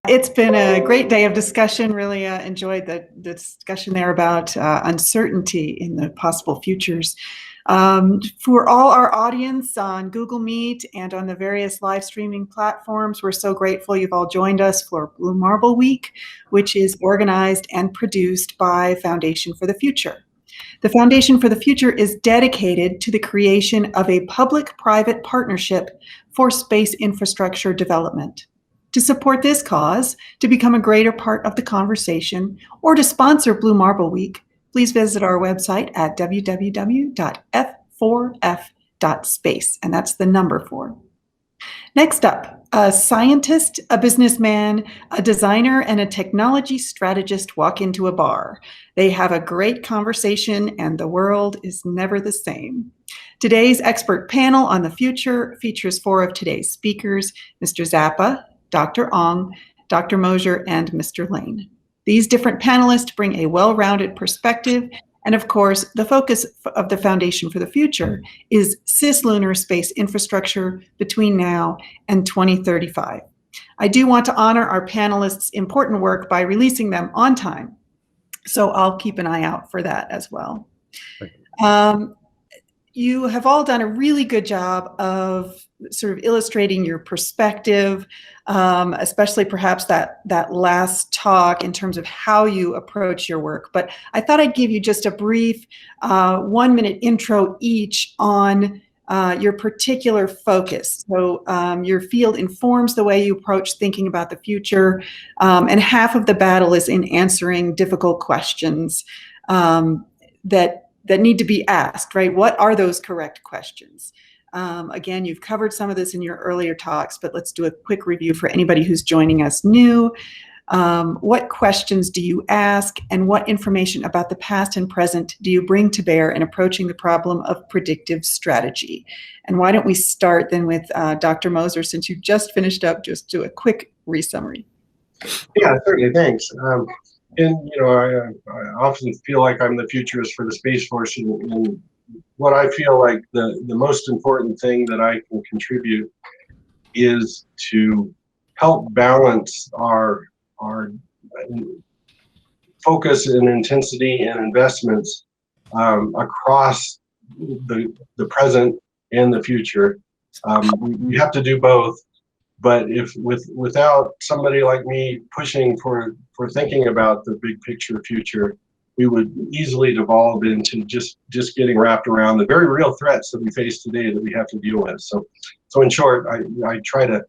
It's been a great day of discussion. Really enjoyed the discussion there about uncertainty in the possible futures. For all our audience on Google Meet and on the various live streaming platforms, we're so grateful you've all joined us for Blue Marble Week, which is organized and produced by Foundation for the Future. The Foundation for the Future is dedicated to the creation of a public-private partnership for space infrastructure development. To support this cause, to become a greater part of the conversation, or to sponsor Blue Marble Week, please visit our website at www.f4f.space, and that's the number 4. Next up, a scientist, a businessman, a designer, and a technology strategist walk into a bar. They have a great conversation, and the world is never the same. Today's expert panel on the future features 4 of today's speakers, Mr. Zappa, Dr. Aung, Dr. Mozer, and Mr. Laine. These different panelists bring a well-rounded perspective, and of course, the focus of the Foundation for the Future is cislunar space infrastructure between now and 2035. I do want to honor our panelists' important work by releasing them on time, so I'll keep an eye out for that as well. You have all done a really good job of sort of illustrating your perspective, especially perhaps that last talk in terms of how you approach your work. But I thought I'd give you just a brief 1-minute intro each on your particular focus. So your field informs the way you approach thinking about the future, and half of the battle is in answering difficult questions that need to be asked, right? What are those correct questions? Again, you've covered some of this in your earlier talks, but let's do a quick review for anybody who's joining us new. What questions do you ask, and what information about the past and present do you bring to bear in approaching the problem of predictive strategy? And why don't we start then with Dr. Mozer, since you just finished up, just do a quick resummary. Yeah, certainly, thanks. And, I often feel like I'm the futurist for the Space Force, and what I feel like the most important thing that I can contribute is to help balance our focus and intensity and investments across the present and the future. We have to do both. But without somebody like me pushing for thinking about the big picture future, we would easily devolve into just getting wrapped around the very real threats that we face today that we have to deal with. So in short, I try to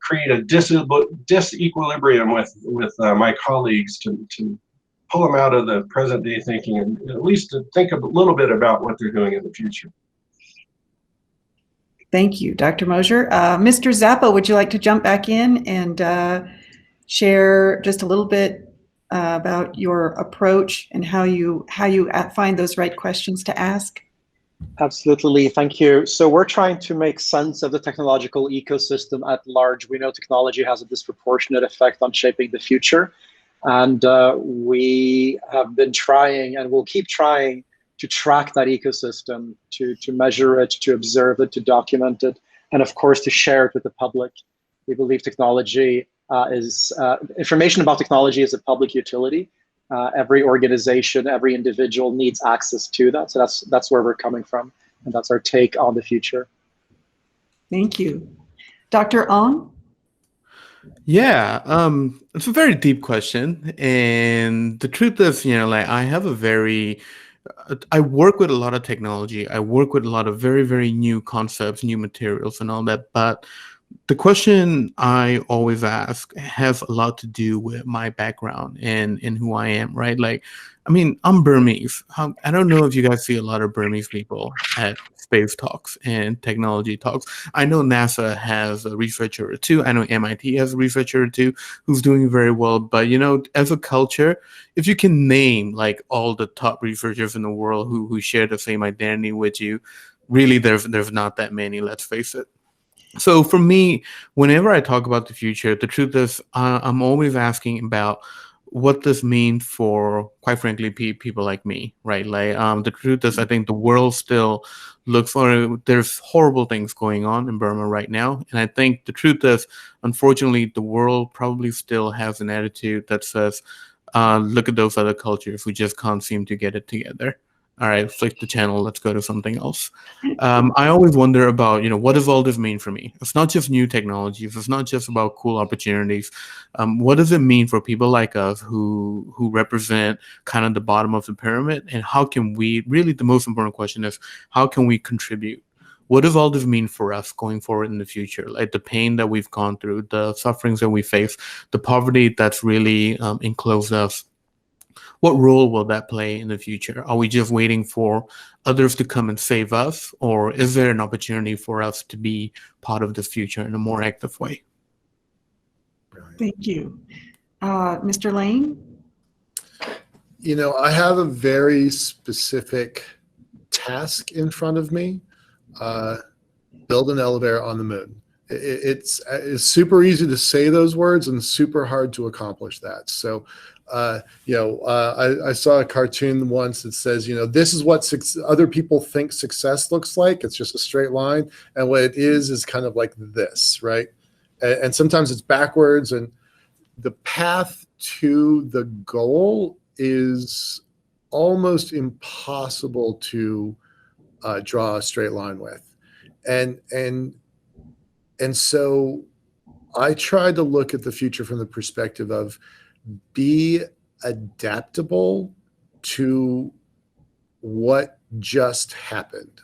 create a disequilibrium with my colleagues to pull them out of the present day thinking and at least to think a little bit about what they're doing in the future. Thank you, Dr. Mozer. Mr. Zappa, would you like to jump back in and share just a little bit about your approach and how you find those right questions to ask? Absolutely, thank you. So we're trying to make sense of the technological ecosystem at large. We know technology has a disproportionate effect on shaping the future. And we have been trying and will keep trying to track that ecosystem, to measure it, to observe it, to document it, and of course to share it with the public. We believe technology information about technology is a public utility. Every organization, every individual needs access to that. So that's where we're coming from, and that's our take on the future. Thank you. Dr. Aung? Yeah, it's a very deep question, and the truth is, I work with a lot of technology. I work with a lot of very, very new concepts, new materials and all that. But the question I always ask has a lot to do with my background and who I am, right? I'm Burmese. I don't know if you guys see a lot of Burmese people at space talks and technology talks. I know NASA has a researcher or two. I know MIT has a researcher or two who's doing very well. But, as a culture, if you can name all the top researchers in the world who share the same identity with you, really there's not that many, let's face it. So for me, whenever I talk about the future, the truth is I'm always asking about what this means for, quite frankly, people like me, right? Like, the truth is, I think the world still looks for, there's horrible things going on in Burma right now. And I think the truth is, unfortunately, the world probably still has an attitude that says, look at those other cultures, we just can't seem to get it together. All right, flick the channel, let's go to something else. I always wonder about, what does all this mean for me? It's not just new technologies. It's not just about cool opportunities. What does it mean for people like us who represent kind of the bottom of the pyramid? And how can we, really the most important question is, how can we contribute? What does all this mean for us going forward in the future? Like the pain that we've gone through, the sufferings that we face, the poverty that's really enclosed us. What role will that play in the future? Are we just waiting for others to come and save us? Or is there an opportunity for us to be part of this future in a more active way? Thank you. Mr. Laine? I have a very specific task in front of me. Build an elevator on the moon. It's super easy to say those words and super hard to accomplish that. So, I saw a cartoon once that says, this is what other people think success looks like. It's just a straight line. And what it is kind of like this, right? And sometimes it's backwards. And the path to the goal is almost impossible to draw a straight line with. And so I tried to look at the future from the perspective of be adaptable to what just happened,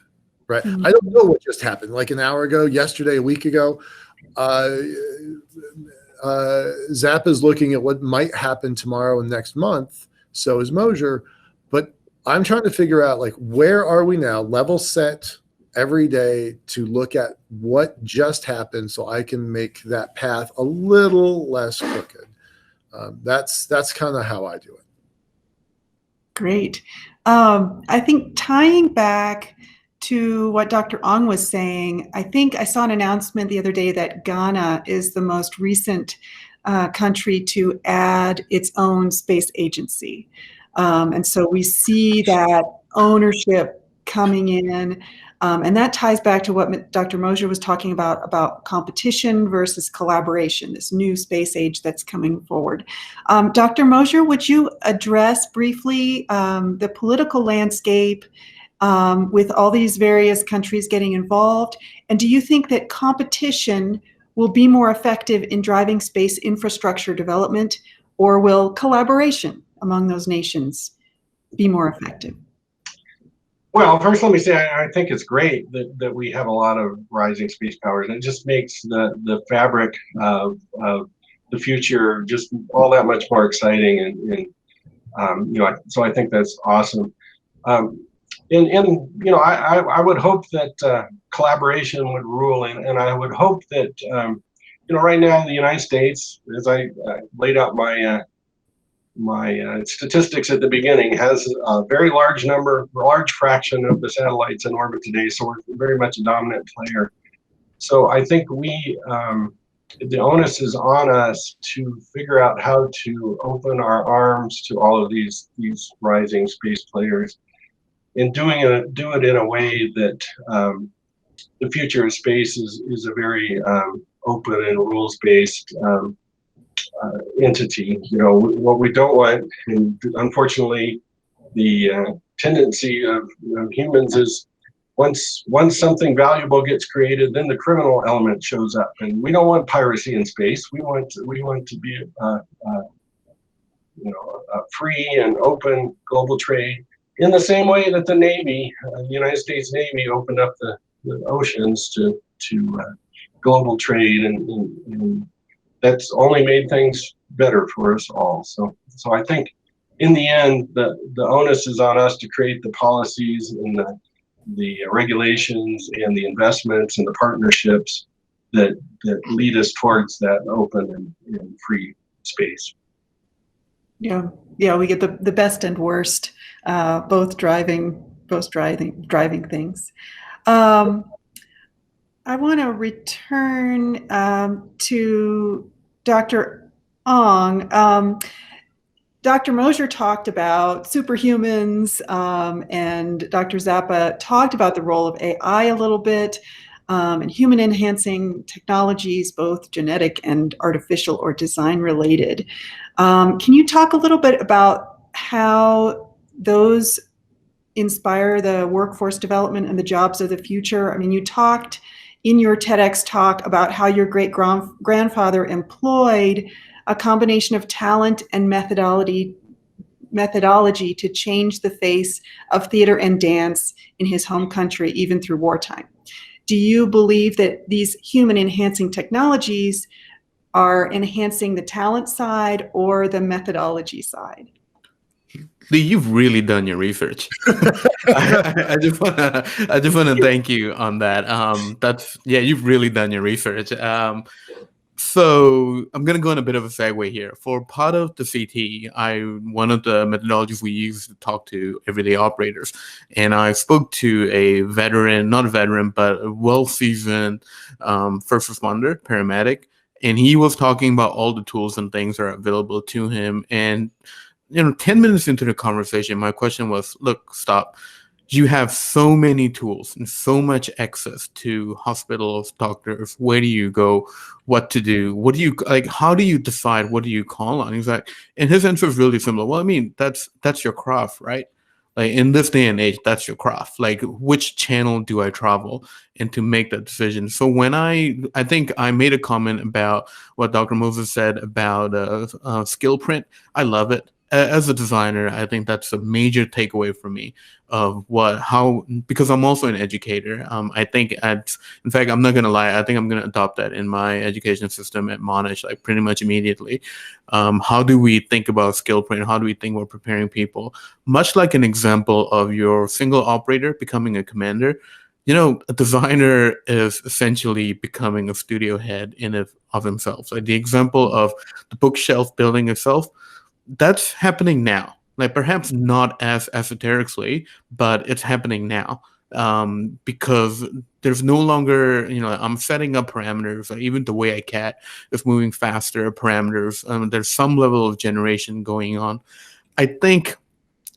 right? Mm-hmm. I don't know what just happened, like an hour ago, yesterday, a week ago. Zappa's looking at what might happen tomorrow and next month. So is Mozer. But I'm trying to figure out, like, where are we now? Level set every day to look at what just happened so I can make that path a little less crooked. That's kind of how I do it. Great. I think tying back to what Dr. Aung was saying, I think I saw an announcement the other day that Ghana is the most recent country to add its own space agency. And so we see that ownership coming in. And that ties back to what Dr. Mozer was talking about competition versus collaboration, this new space age that's coming forward. Dr. Mozer, would you address briefly the political landscape with all these various countries getting involved? And do you think that competition will be more effective in driving space infrastructure development, or will collaboration among those nations be more effective? Well, first, let me say I think it's great that we have a lot of rising space powers. It just makes the fabric of the future just all that much more exciting, and so I think that's awesome. I would hope that collaboration would rule, and I would hope that right now in the United States, as I laid out my statistics at the beginning, has a very large fraction of the satellites in orbit today, so we're very much a dominant player. So I think the onus is on us to figure out how to open our arms to all of these rising space players, and do it in a way that the future of space is a very open and rules-based entity. What we don't want, and unfortunately the tendency of humans is once something valuable gets created, then the criminal element shows up, and we don't want piracy in space. We want to be a free and open global trade, in the same way that the Navy, the United States Navy, opened up the oceans to global trade, and that's only made things better for us all. So I think in the end, the onus is on us to create the policies and the regulations and the investments and the partnerships that lead us towards that open and free space. Yeah, we get the best and worst, both driving things. I want to return to Dr. Aung. Dr. Mozer talked about superhumans, and Dr. Zappa talked about the role of AI a little bit, and human enhancing technologies, both genetic and artificial or design related. Can you talk a little bit about how those inspire the workforce development and the jobs of the future? I mean, you talked in your TEDx talk about how your great-grandfather employed a combination of talent and methodology to change the face of theater and dance in his home country, even through wartime. Do you believe that these human enhancing technologies are enhancing the talent side or the methodology side? Lee, you've really done your research. I just wanna thank you on that. You've really done your research. So I'm gonna go on a bit of a segue here. For part of the CT, one of the methodologies we use to talk to everyday operators, and I spoke to a veteran, not a veteran, but a well-seasoned first responder, paramedic, and he was talking about all the tools and things that are available to him. And 10 minutes into the conversation, my question was, look, stop. You have so many tools and so much access to hospitals, doctors. Where do you go? What to do? What do you like? How do you decide what do you call on? He's like, and his answer is really similar. Well, I mean, that's your craft, right? Like in this day and age, that's your craft. Like, which channel do I travel and to make that decision? So when I think I made a comment about what Dr. Mozer said about skill print. I love it. As a designer, I think that's a major takeaway for me of because I'm also an educator. I think in fact, I'm not gonna lie, I think I'm gonna adopt that in my education system at Monash, like pretty much immediately. How do we think about skill print? How do we think about preparing people? Much like an example of your single operator becoming a commander, a designer is essentially becoming a studio head of himself. Like the example of the bookshelf building itself, that's happening now. Like perhaps not as esoterically, but it's happening now. Because there's no longer, I'm setting up parameters. Like even the way I cat is moving faster, parameters. There's some level of generation going on. I think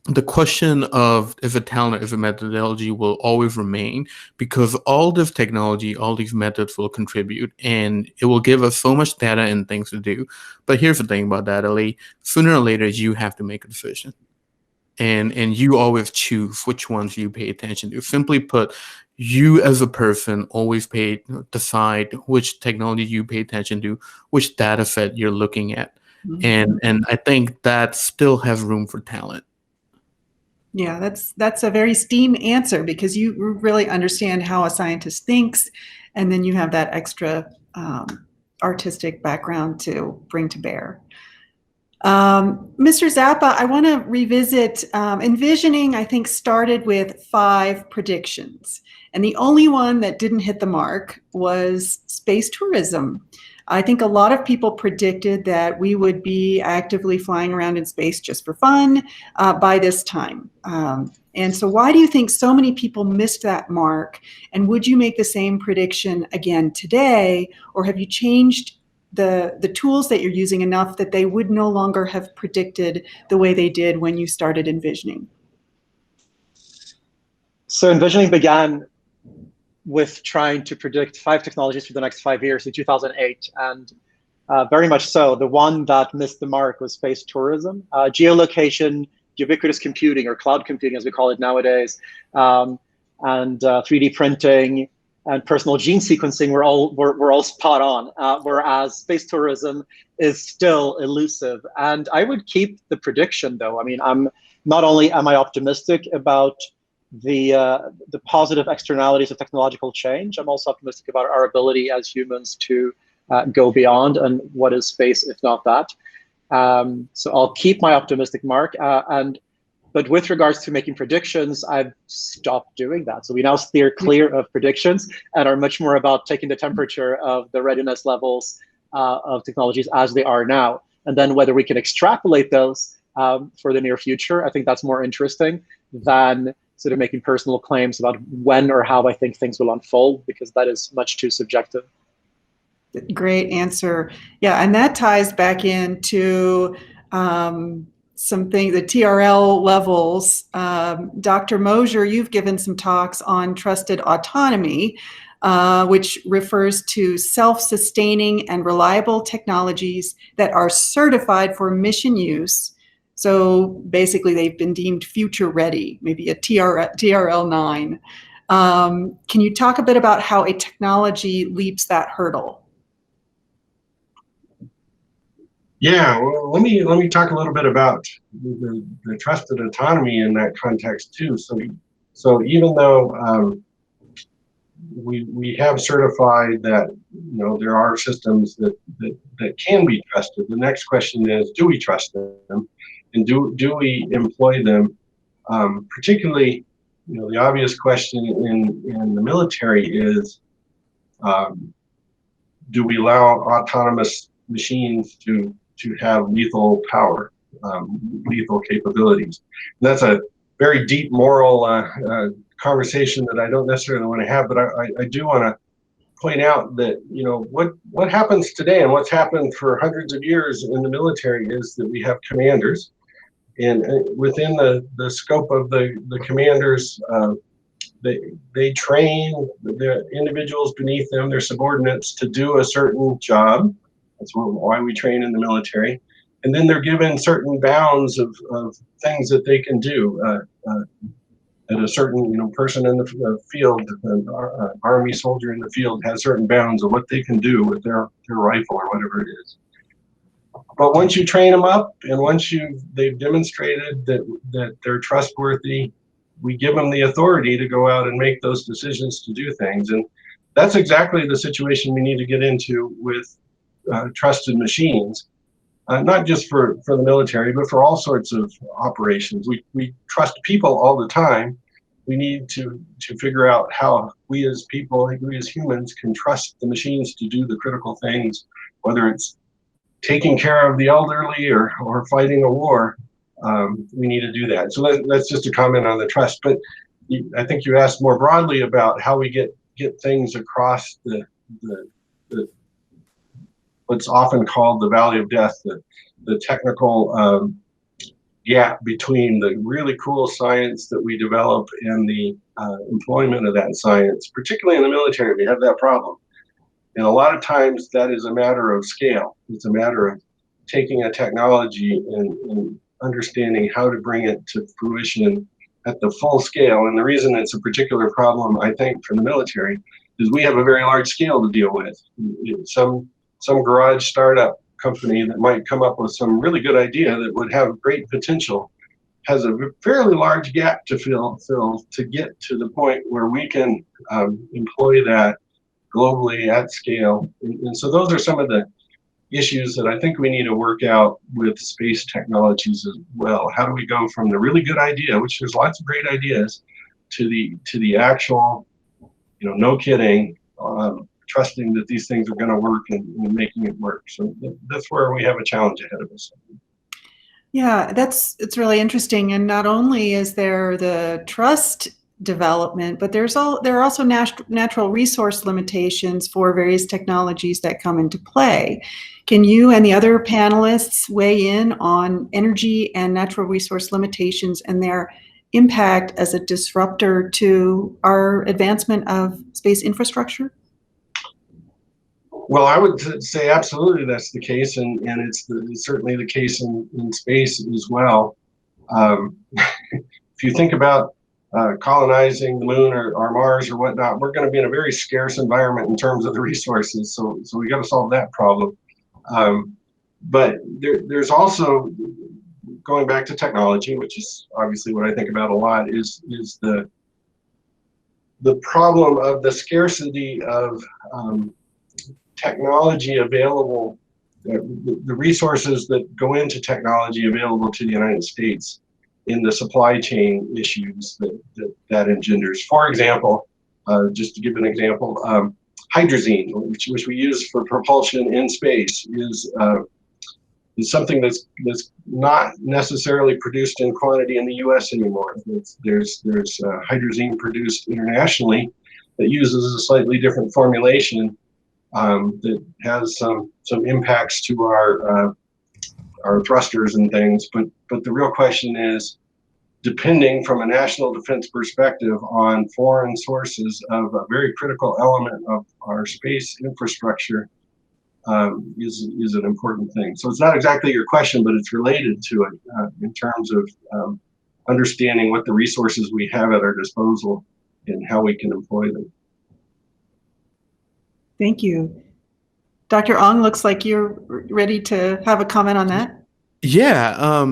the question of is a talent, is a methodology will always remain, because all this technology, all these methods will contribute, and it will give us so much data and things to do. But here's the thing about data, Lee. Sooner or later, you have to make a decision. And you always choose which ones you pay attention to. Simply put, you as a person always decide which technology you pay attention to, which data set you're looking at. Mm-hmm. And I think that still has room for talent. Yeah, that's a very STEAM answer, because you really understand how a scientist thinks, and then you have that extra artistic background to bring to bear. Mr. Zappa, I want to revisit envisioning. I think started with 5 predictions, and the only one that didn't hit the mark was space tourism. I think a lot of people predicted that we would be actively flying around in space just for fun by this time. And so why do you think so many people missed that mark? And would you make the same prediction again today? Or have you changed the tools that you're using enough that they would no longer have predicted the way they did when you started envisioning? So envisioning began with trying to predict 5 technologies for the next 5 years in 2008. And very much so, the one that missed the mark was space tourism. Geolocation, ubiquitous computing, or cloud computing as we call it nowadays, and 3D printing and personal gene sequencing were all spot on, whereas space tourism is still elusive. And I would keep the prediction though. I mean, not only am I optimistic about the positive externalities of technological change, I'm also optimistic about our ability as humans to go beyond, and what is space if not that. So I'll keep my optimistic mark. But with regards to making predictions, I've stopped doing that. So we now steer clear of predictions and are much more about taking the temperature of the readiness levels of technologies as they are now. And then whether we can extrapolate those for the near future, I think that's more interesting than sort of making personal claims about when or how I think things will unfold, because that is much too subjective. Great answer. Yeah, and that ties back into some things, the TRL levels. Dr. Mozer, you've given some talks on trusted autonomy, which refers to self-sustaining and reliable technologies that are certified for mission use. So basically, they've been deemed future ready, maybe a TRL 9. Can you talk a bit about how a technology leaps that hurdle? Yeah, well, let me talk a little bit about the trusted autonomy in that context too. So even though we have certified that there are systems that can be trusted, the next question is, do we trust them, and do we employ them? Particularly, the obvious question in the military is, do we allow autonomous machines to have lethal power, lethal capabilities? And that's a very deep moral conversation that I don't necessarily want to have, but I do want to point out that what happens today and what's happened for hundreds of years in the military is that we have commanders, and within the scope of the commanders, they train the individuals beneath them, their subordinates, to do a certain job. That's why we train in the military. And then they're given certain bounds of things that they can do. At a certain person in the field, an army soldier in the field has certain bounds of what they can do with their rifle or whatever it is. But once you train them up, and once they've demonstrated that they're trustworthy, we give them the authority to go out and make those decisions to do things. And that's exactly the situation we need to get into with trusted machines, not just for the military, but for all sorts of operations. We trust people all the time. We need to figure out how we as people, we as humans, can trust the machines to do the critical things, whether it's taking care of the elderly or fighting a war. We need to do that. So that's just a comment on the trust. But I think you asked more broadly about how we get things across the what's often called the valley of death, the technical gap between the really cool science that we develop and the employment of that science. Particularly in the military, we have that problem. And a lot of times that is a matter of scale. It's a matter of taking a technology and understanding how to bring it to fruition at the full scale. And the reason it's a particular problem, I think, for the military is we have a very large scale to deal with. Some garage startup company that might come up with some really good idea that would have great potential has a fairly large gap to fill to get to the point where we can employ that globally at scale. And so those are some of the issues that I think we need to work out with space technologies as well. How do we go from the really good idea, which there's lots of great ideas, to the actual, no kidding, trusting that these things are going to work and making it work. So that's where we have a challenge ahead of us. Yeah, it's really interesting. And not only is there the trust development, but there are also natural resource limitations for various technologies that come into play. Can you and the other panelists weigh in on energy and natural resource limitations and their impact as a disruptor to our advancement of space infrastructure? Well, I would say absolutely that's the case, and it's certainly the case in space as well. If you think about colonizing the moon or Mars or whatnot, we're going to be in a very scarce environment in terms of the resources. So we got to solve that problem. But there's also, going back to technology, which is obviously what I think about a lot, is the problem of the scarcity of technology available, the resources that go into technology available to the United States in the supply chain issues that engenders. For example, just to give an example, hydrazine, which we use for propulsion in space, is something that's not necessarily produced in quantity in the U.S. anymore. There's hydrazine produced internationally that uses a slightly different formulation that has some impacts to our our thrusters and things. But the real question is, depending from a national defense perspective on foreign sources of a very critical element of our space infrastructure, is an important thing. So it's not exactly your question, but it's related to it in terms of understanding what the resources we have at our disposal and how we can employ them. Thank you. Dr. Aung, looks like you're ready to have a comment on that. Yeah,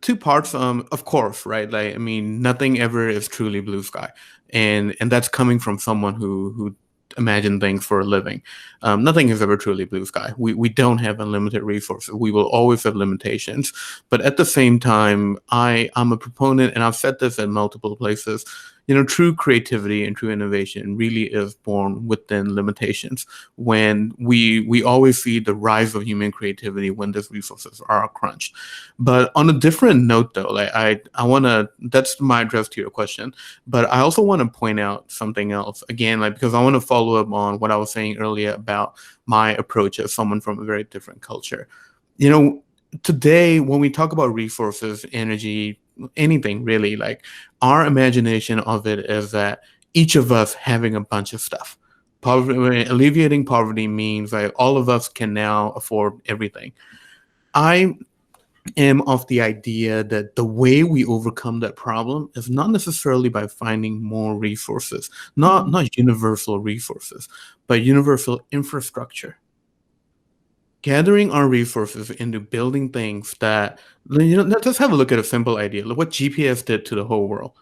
two parts. Of course, right? Like, I mean, nothing ever is truly blue sky, and that's coming from someone who imagine things for a living. Nothing is ever truly blue sky. We don't have unlimited resources. We will always have limitations. But at the same time, I'm a proponent, and I've said this in multiple places. True creativity and true innovation really is born within limitations. When we always see the rise of human creativity when these resources are crunched. But on a different note, though, like I wanna, that's my address to your question. But I also want to point out something else again, like, because I want to follow up on what I was saying earlier about my approach as someone from a very different culture. Today, when we talk about resources, energy, anything really, like, our imagination of it is that each of us having a bunch of stuff. Alleviating poverty means like all of us can now afford everything. I am of the idea that the way we overcome that problem is not necessarily by finding more resources, not universal resources, but universal infrastructure. Gathering our resources into building things that, let's just have a look at a simple idea. Look what GPS did to the whole world.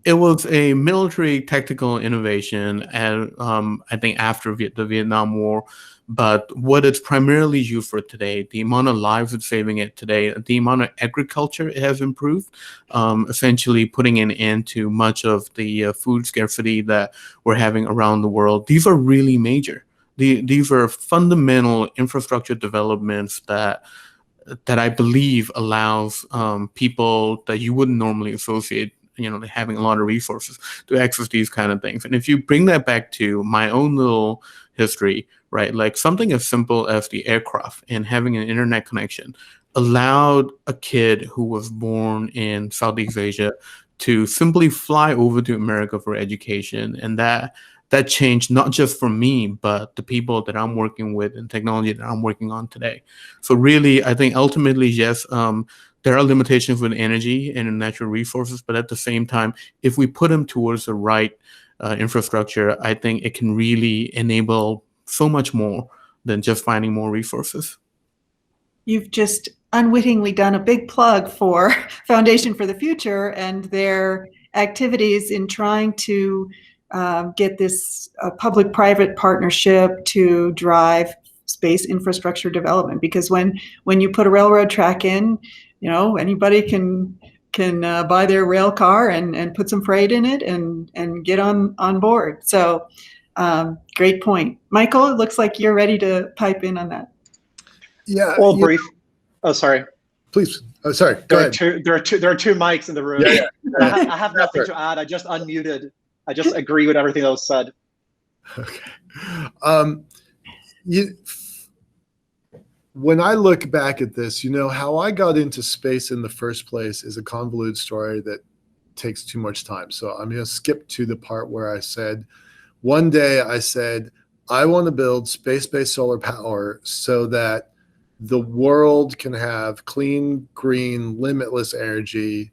It was a military tactical innovation, and I think after the Vietnam War. But what it's primarily used for today, the amount of lives it's saving it today, the amount of agriculture it has improved, essentially putting an end to much of the food scarcity that we're having around the world. These are really major. These are fundamental infrastructure developments that I believe allows people that you wouldn't normally associate, having a lot of resources to access these kind of things. And if you bring that back to my own little history, right, like something as simple as the aircraft and having an internet connection allowed a kid who was born in Southeast Asia to simply fly over to America for education. And that changed not just for me, but the people that I'm working with and technology that I'm working on today. So really, I think ultimately, yes, there are limitations with energy and natural resources, but at the same time, if we put them towards the right infrastructure, I think it can really enable so much more than just finding more resources. You've just unwittingly done a big plug for Foundation for the Future and their activities in trying to get this public-private partnership to drive space infrastructure development. Because when you put a railroad track in, anybody can buy their rail car and put some freight in it and get on board. So great point. Michael, it looks like you're ready to pipe in on that. Yeah. Well, brief. Oh, sorry. Please. Oh, sorry. Go ahead. There are two mics in the room. Yeah. I have nothing to add. I just unmuted. I just agree with everything that was said. Okay. When I look back at this, how I got into space in the first place is a convoluted story that takes too much time. So I'm going to skip to the part where I said, one day I said, I want to build space-based solar power so that the world can have clean, green, limitless energy.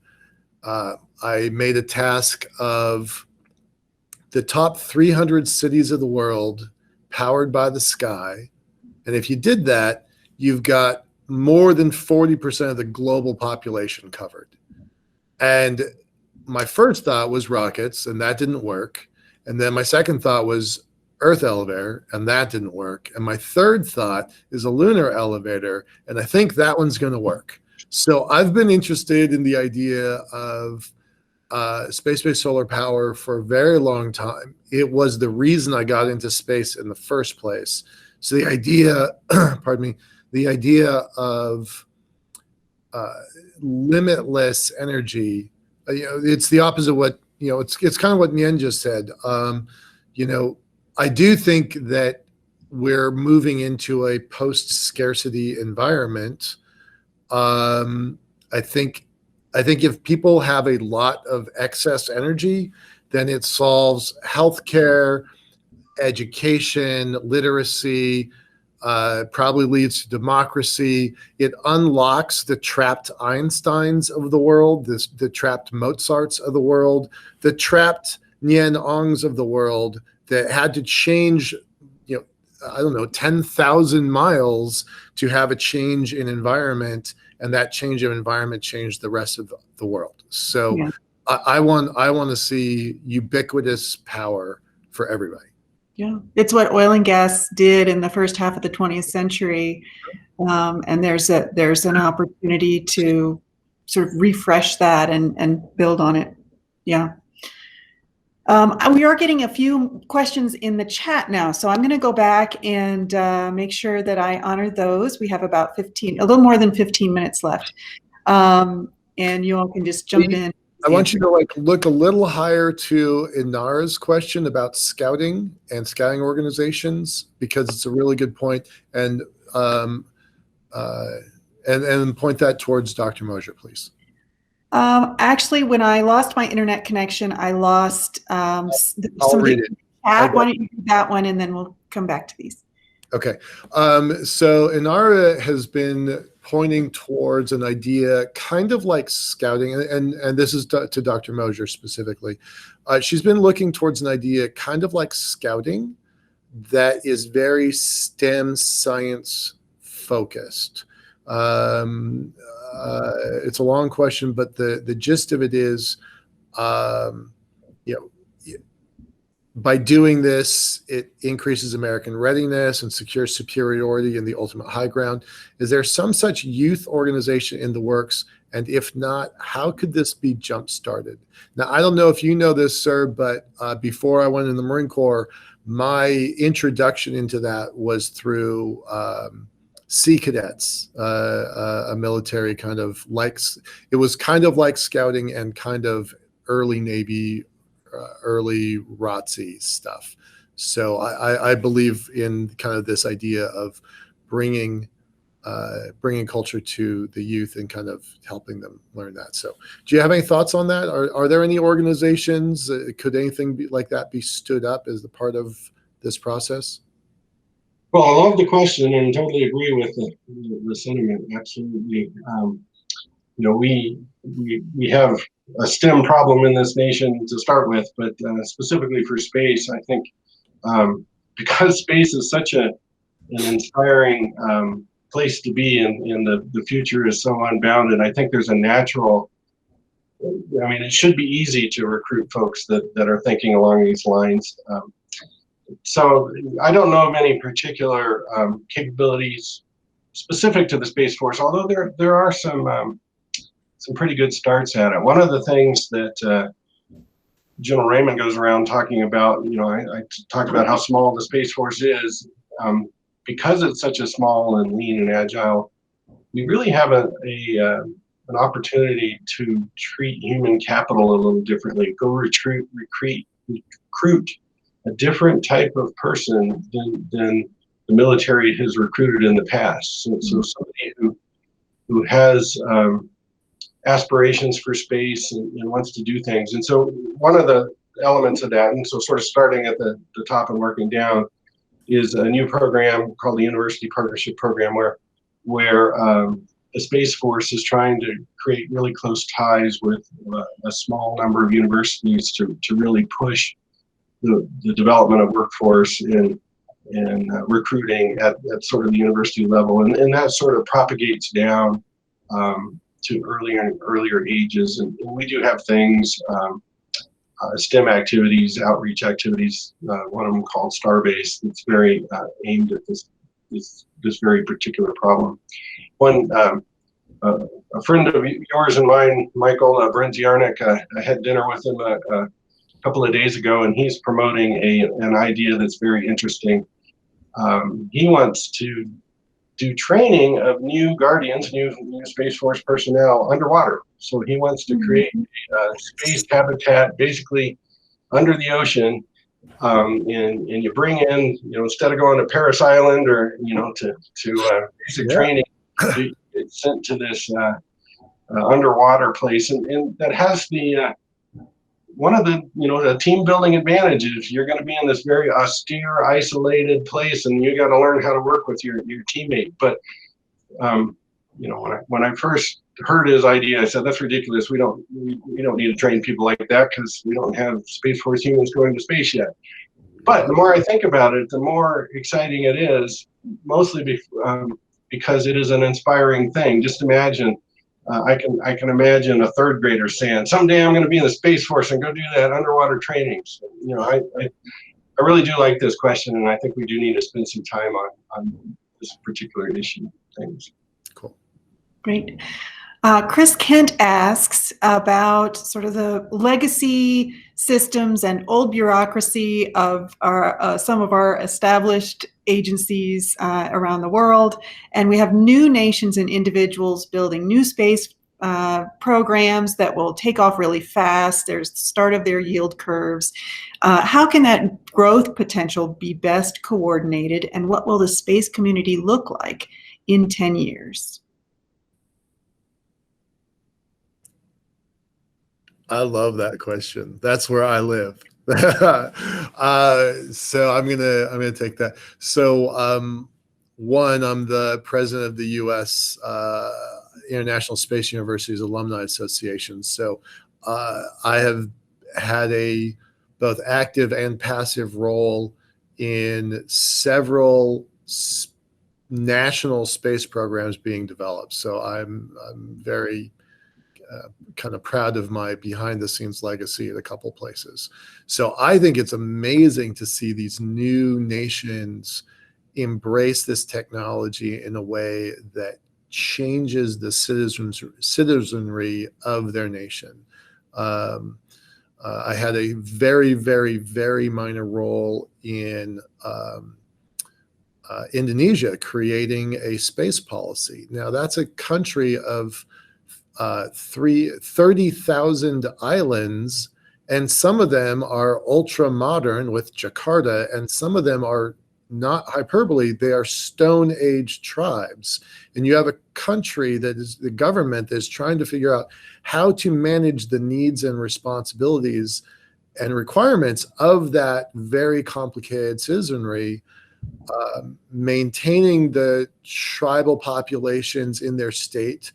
I made a task of the top 300 cities of the world powered by the sky. And if you did that, you've got more than 40% of the global population covered. And my first thought was rockets, and that didn't work. And then my second thought was Earth elevator, and that didn't work. And my third thought is a lunar elevator, and I think that one's going to work. So I've been interested in the idea of space-based solar power for a very long time. It was the reason I got into space in the first place. So the idea, pardon me, the idea of limitless energy, it's the opposite of what, it's kind of what Nyein just said. I do think that we're moving into a post-scarcity environment. I think if people have a lot of excess energy, then it solves healthcare, education, literacy, probably leads to democracy. It unlocks the trapped Einsteins of the world, the trapped Mozarts of the world, the trapped Nyein Aungs of the world that had to change, 10,000 miles to have a change in environment, and that change of environment changed the rest of the world. So yeah. I want to see ubiquitous power for everybody. Yeah, it's what oil and gas did in the first half of the 20th century, and there's an opportunity to sort of refresh that and build on it. Yeah. We are getting a few questions in the chat now, so I'm going to go back and make sure that I honor those. We have about a little more than 15 minutes left, and you all can just jump in. I want you to look a little higher to Inara's question about scouting and scouting organizations, because it's a really good point, and point that towards Dr. Mozer, please. Actually, when I lost my internet connection, I lost I'll read it. Why don't you do that one, and then we'll come back to these. Okay. So Inara has been pointing towards an idea kind of like scouting, and this is to Dr. Mozer specifically. She's been looking towards an idea kind of like scouting that is very STEM science focused. It's a long question, but the gist of it is, by doing this, it increases American readiness and secures superiority in the ultimate high ground. Is there some such youth organization in the works? And if not, how could this be jump-started? Now, I don't know if you know this, sir, but before I went in the Marine Corps, my introduction into that was through Sea Cadets, a military kind of it was kind of like scouting and kind of early Navy, early ROTC stuff. So I believe in kind of this idea of bringing culture to the youth and kind of helping them learn that. So do you have any thoughts on that? Are there any organizations, could anything like that be stood up as a part of this process? Well, I love the question and totally agree with the sentiment. Absolutely. We have a STEM problem in this nation to start with, but specifically for space, I think because space is such an inspiring place to be, and the future is so unbounded, I think there's a natural, it should be easy to recruit folks that are thinking along these lines. So I don't know of any particular capabilities specific to the Space Force, although there are some pretty good starts at it. One of the things that General Raymond goes around talking about, I talked about how small the Space Force is. Because it's such a small and lean and agile, we really have an opportunity to treat human capital a little differently. Go recruit a different type of person than the military has recruited in the past. So somebody who has aspirations for space and wants to do things. And so one of the elements of that, and so sort of starting at the top and working down, is a new program called the University Partnership Program, where the Space Force is trying to create really close ties with a small number of universities to really push the development of workforce and recruiting at sort of the university level, and that sort of propagates down to earlier ages. And we do have things, STEM activities, outreach activities. One of them called Starbase, that's very aimed at this very particular problem. A friend of yours and mine, Michael Brent Ziarnik, I had dinner with him a couple of days ago, and he's promoting an idea that's very interesting. He wants to do training of new Guardians, new Space Force personnel underwater. So he wants to create a space habitat basically under the ocean and you bring in, instead of going to Paris Island or to basic training, you get sent to this underwater place, and that has the one of the team building advantages. You're going to be in this very austere, isolated place, and you got to learn how to work with your teammate. But when I first heard his idea, I said, that's ridiculous. We don't need to train people like that because we don't have Space Force humans going to space yet. But the more I think about it, the more exciting it is, mostly because it is an inspiring thing. Just imagine, I can imagine a third grader saying, someday I'm going to be in the Space Force and go do that underwater training. So, I really do like this question, and I think we do need to spend some time on this particular issue. Thanks. Cool. Great. Chris Kent asks about sort of the legacy systems and old bureaucracy of some of our established agencies around the world. And we have new nations and individuals building new space programs that will take off really fast. There's the start of their yield curves. How can that growth potential be best coordinated, and what will the space community look like in 10 years? I love that question. That's where I live. So I'm gonna take that. So one, I'm the president of the U.S. International Space Universities Alumni Association. So I have had a both active and passive role in several national space programs being developed. So I'm very kind of proud of my behind the scenes legacy at a couple places. So I think it's amazing to see these new nations embrace this technology in a way that changes the citizenry of their nation. I had a very, very, very minor role in Indonesia creating a space policy. Now that's a country of 30,000 islands, and some of them are ultra modern with Jakarta, and some of them are not hyperbole, they are Stone Age tribes. And you have a country that is the government that is trying to figure out how to manage the needs and responsibilities and requirements of that very complicated citizenry, maintaining the tribal populations in their state,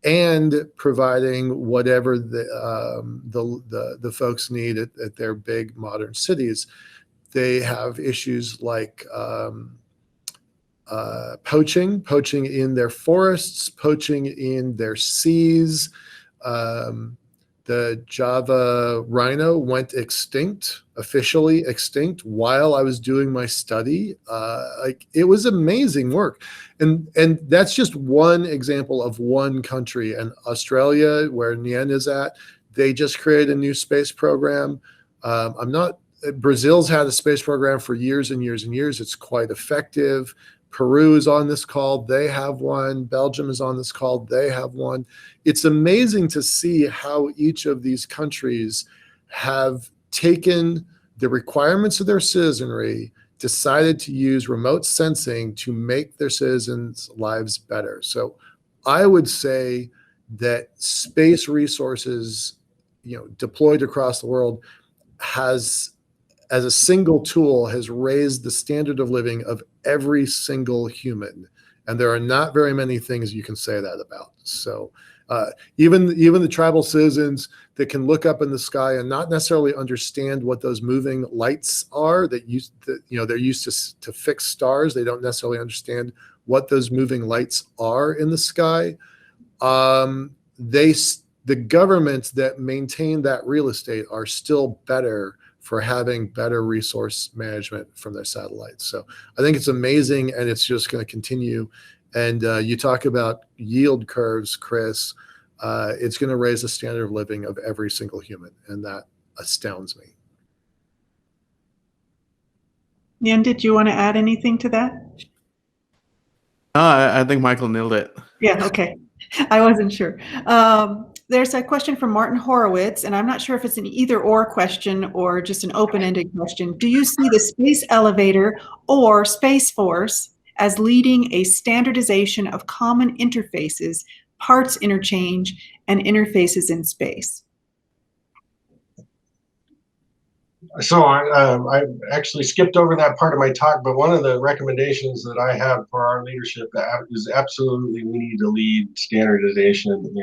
and providing whatever the folks need at their big modern cities. They have issues like poaching in their forests, poaching in their seas. The Java rhino went officially extinct while I was doing my study. It was amazing work. And that's just one example of one country. And Australia, where Nyein is at, they just created a new space program. Brazil's had a space program for years and years and years. It's quite effective. Peru is on this call. They have one. Belgium is on this call. They have one. It's amazing to see how each of these countries have taken the requirements of their citizenry, decided to use remote sensing to make their citizens' lives better. So I would say that space resources, deployed across the world as a single tool has raised the standard of living of every single human. And there are not very many things you can say that about. So even the tribal citizens that can look up in the sky and not necessarily understand what those moving lights are they're used to fix stars. They don't necessarily understand what those moving lights are in the sky. The governments that maintain that real estate are still better for having better resource management from their satellites. So I think it's amazing, and it's just going to continue. And you talk about yield curves, Chris. It's going to raise the standard of living of every single human, and that astounds me. Nyein, did you want to add anything to that? I think Michael nailed it. Yeah, okay. I wasn't sure. there's a question from Martin Horowitz, and I'm not sure if it's an either-or question or just an open-ended question. Do you see the space elevator or Space Force as leading a standardization of common interfaces, parts interchange, and interfaces in space? So I actually skipped over that part of my talk, but one of the recommendations that I have for our leadership is absolutely we need to lead standardization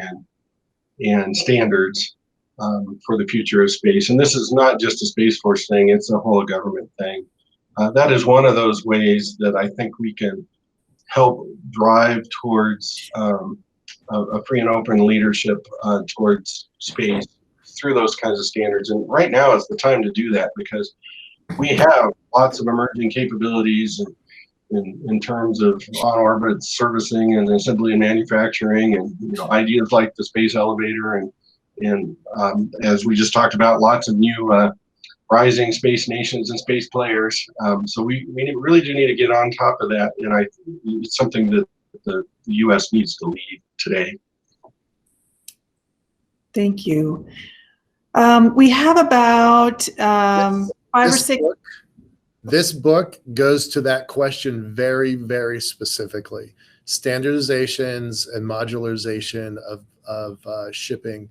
and standards for the future of space. And this is not just a Space Force thing, it's a whole government thing. That is one of those ways that I think we can help drive towards a free and open leadership towards space through those kinds of standards. And right now is the time to do that, because we have lots of emerging capabilities in terms of on-orbit servicing and assembly and manufacturing, and ideas like the space elevator, and as we just talked about, lots of new rising space nations and space players. So we really do need to get on top of that, and it's something that the U.S. needs to lead today. Thank you. We have about 5 or 6. This book goes to that question very, very specifically. Standardizations and modularization of shipping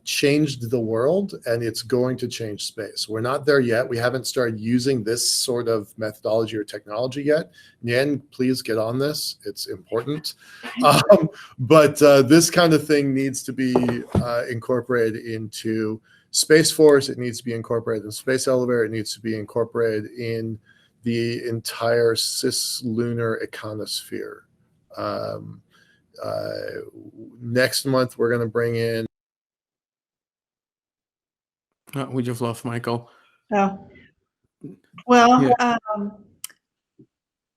changed the world, and it's going to change space. We're not there yet. We haven't started using this sort of methodology or technology yet. Nyein, please get on this. It's important. But this kind of thing needs to be incorporated into Space Force. It needs to be incorporated in Space Elevator. It needs to be incorporated in the entire cislunar econosphere. Next month, we're going to bring in. We just lost Michael. Oh. Well, Yeah.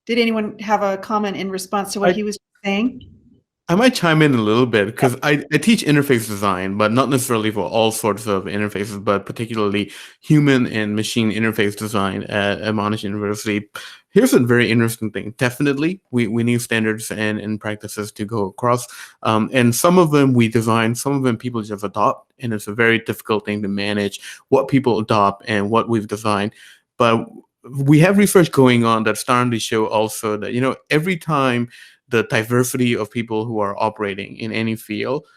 Did anyone have a comment in response to what he was saying? I might chime in a little bit, because I teach interface design, but not necessarily for all sorts of interfaces, but particularly human and machine interface design at Monash University. Here's a very interesting thing. Definitely, we need standards and practices to go across. And some of them we design, some of them people just adopt, and it's a very difficult thing to manage what people adopt and what we've designed. But we have research going on that's starting to show also that, every time the diversity of people who are operating in any field,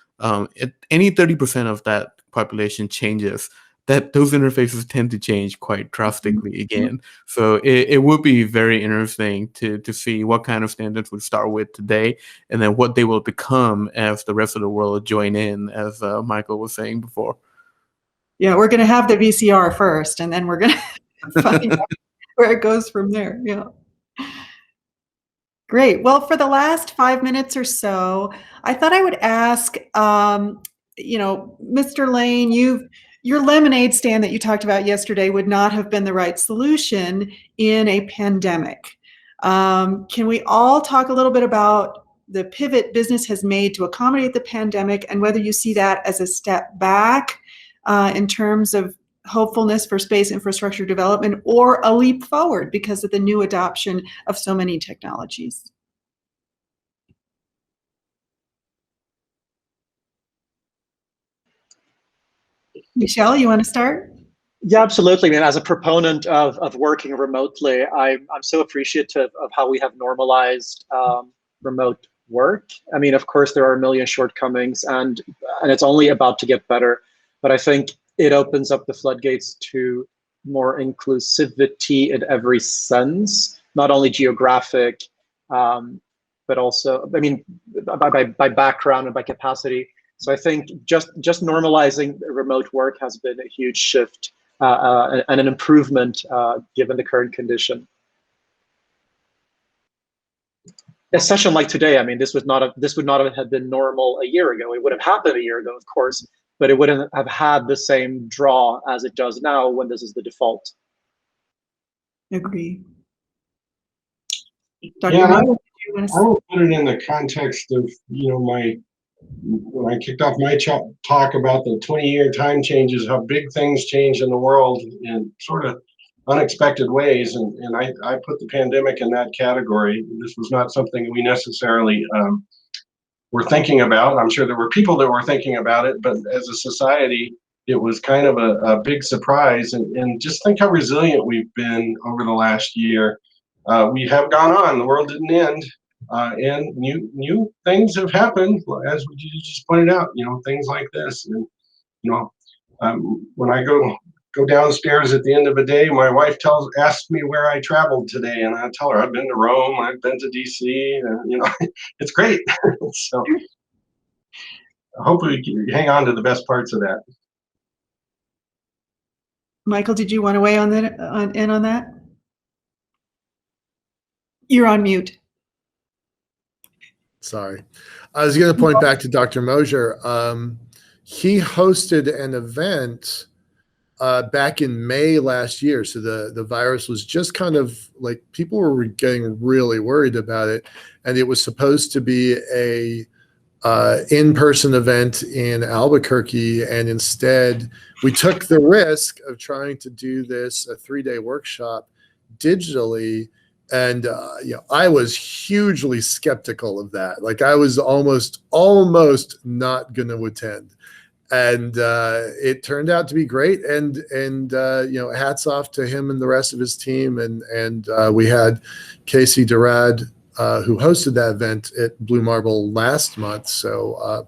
any 30% of that population changes, that those interfaces tend to change quite drastically again. So it would be very interesting to see what kind of standards we start with today, and then what they will become as the rest of the world join in, as Michael was saying before. Yeah, we're going to have the VCR first, and then we're going to find out where it goes from there. Yeah. Great. Well, for the last 5 minutes or so, I thought I would ask, Mr. Laine, your lemonade stand that you talked about yesterday would not have been the right solution in a pandemic. Can we all talk a little bit about the pivot business has made to accommodate the pandemic, and whether you see that as a step back in terms of hopefulness for space infrastructure development, or a leap forward because of the new adoption of so many technologies? Michelle, you want to start? Yeah, absolutely. I mean, as a proponent of working remotely, I'm so appreciative of how we have normalized remote work. I mean, of course, there are a million shortcomings, and it's only about to get better. But I think it opens up the floodgates to more inclusivity in every sense, not only geographic, but also, I mean, by background and by capacity. So I think just normalizing remote work has been a huge shift and an improvement given the current condition. A session like today, I mean, this would not have been normal a year ago. It would have happened a year ago, of course, but it wouldn't have had the same draw as it does now when this is the default. Agree. Dr. Yeah, I will put it in the context of, when I kicked off my talk about the 20-year time changes, how big things change in the world in sort of unexpected ways. And I put the pandemic in that category. This was not something we necessarily were thinking about. I'm sure there were people that were thinking about it, but as a society, it was kind of a big surprise. And just think how resilient we've been over the last year. We have gone on. The world didn't end. And new things have happened, as you just pointed out, things like this. And, when I go downstairs at the end of a day, my wife asks me where I traveled today, and I tell her I've been to Rome, I've been to DC, and it's great. So hopefully we can hang on to the best parts of that. Michael, did you want to weigh in on that? You're on mute. Sorry. I was going to point back to Dr. Mozer. He hosted an event back in May last year. So the virus was just kind of like, people were getting really worried about it. And it was supposed to be a in-person event in Albuquerque. And instead, we took the risk of trying to do this, a 3-day workshop digitally. And I was hugely skeptical of that. Like, I was almost not going to attend, and it turned out to be great. And hats off to him and the rest of his team. And we had Casey Durad, who hosted that event at Blue Marble last month. So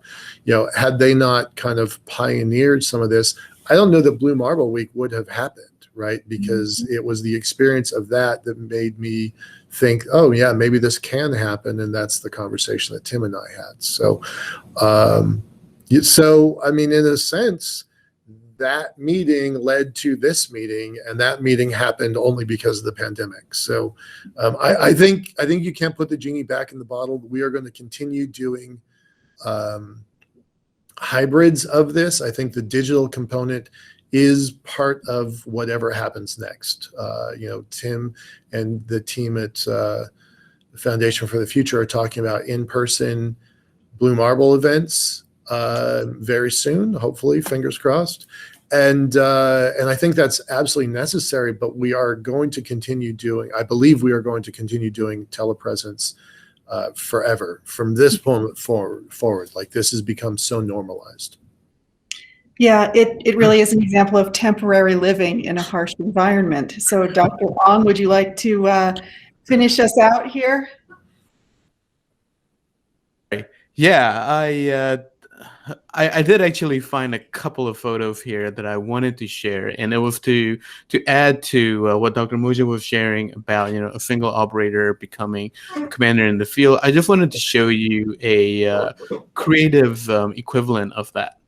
had they not kind of pioneered some of this, I don't know that Blue Marble Week would have happened. Right? Because it was the experience of that made me think, oh yeah, maybe this can happen. And that's the conversation that Tim and I had. So, I mean, in a sense, that meeting led to this meeting, and that meeting happened only because of the pandemic. So I think you can't put the genie back in the bottle. We are going to continue doing hybrids of this. I think the digital component is part of whatever happens next. Tim and the team at the Foundation for the Future are talking about in-person Blue Marble events very soon, hopefully, fingers crossed. And I think that's absolutely necessary, but we are going to continue doing, I believe we are going to continue doing telepresence forever from this moment forward. Like, this has become so normalized. Yeah, it really is an example of temporary living in a harsh environment. So, Dr. Aung, would you like to finish us out here? Yeah, I did actually find a couple of photos here that I wanted to share, and it was to add to what Dr. Mozer was sharing about a single operator becoming commander in the field. I just wanted to show you a creative equivalent of that.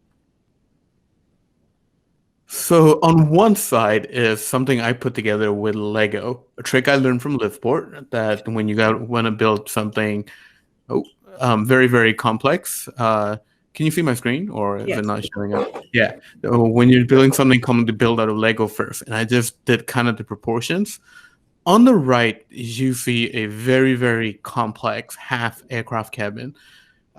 So on one side is something I put together with Lego, a trick I learned from Liftport, that when you want to build something very, very complex. Can you see my screen, or is Yes. it not showing up? Yeah. So when you're building something common to build out of Lego first, and I just did kind of the proportions. On the right, you see a very, very complex half aircraft cabin.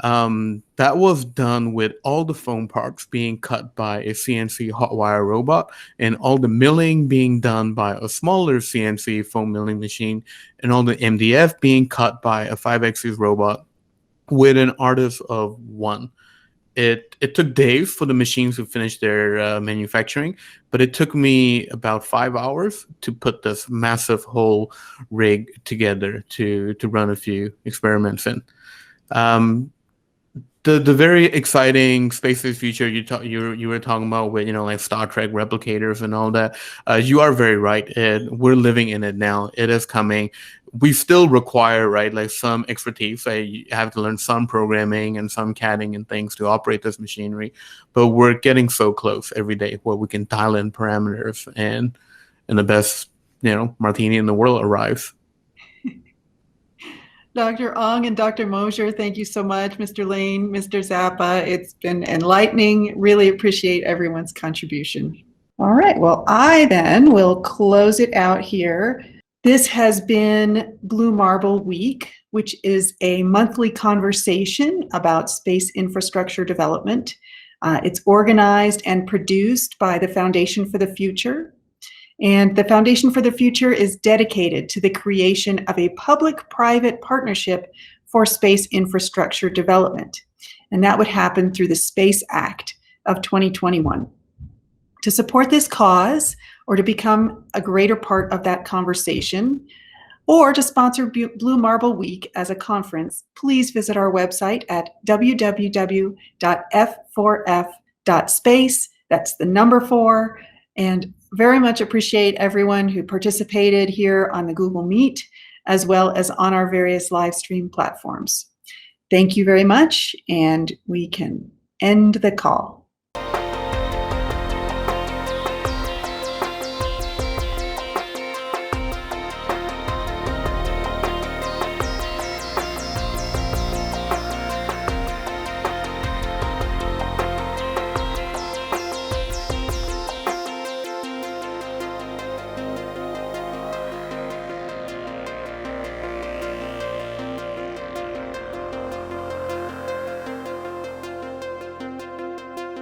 That was done with all the foam parts being cut by a CNC hot wire robot, and all the milling being done by a smaller CNC foam milling machine, and all the MDF being cut by a 5-axis robot with an artist of one. It took days for the machines to finish their manufacturing, but it took me about 5 hours to put this massive whole rig together to run a few experiments in. The very exciting space-based future you were talking about with like Star Trek replicators and all that, you are very right. We're living in it now. It is coming. We still require like some expertise. You have to learn some programming and some CADing and things to operate this machinery, but we're getting so close every day where we can dial in parameters and the best martini in the world arrives. Dr. Aung and Dr. Mozer, thank you so much. Mr. Laine, Mr. Zappa, it's been enlightening. Really appreciate everyone's contribution. All right, well, I then will close it out here. This has been Blue Marble Week, which is a monthly conversation about space infrastructure development. It's organized and produced by the Foundation for the Future. And the Foundation for the Future is dedicated to the creation of a public-private partnership for space infrastructure development. and that would happen through the Space Act of 2021. To support this cause, or to become a greater part of that conversation, or to sponsor Blue Marble Week as a conference, please visit our website at www.f4f.space. That's the number 4. And very much appreciate everyone who participated here on the Google Meet, as well as on our various live stream platforms. Thank you very much, and we can end the call.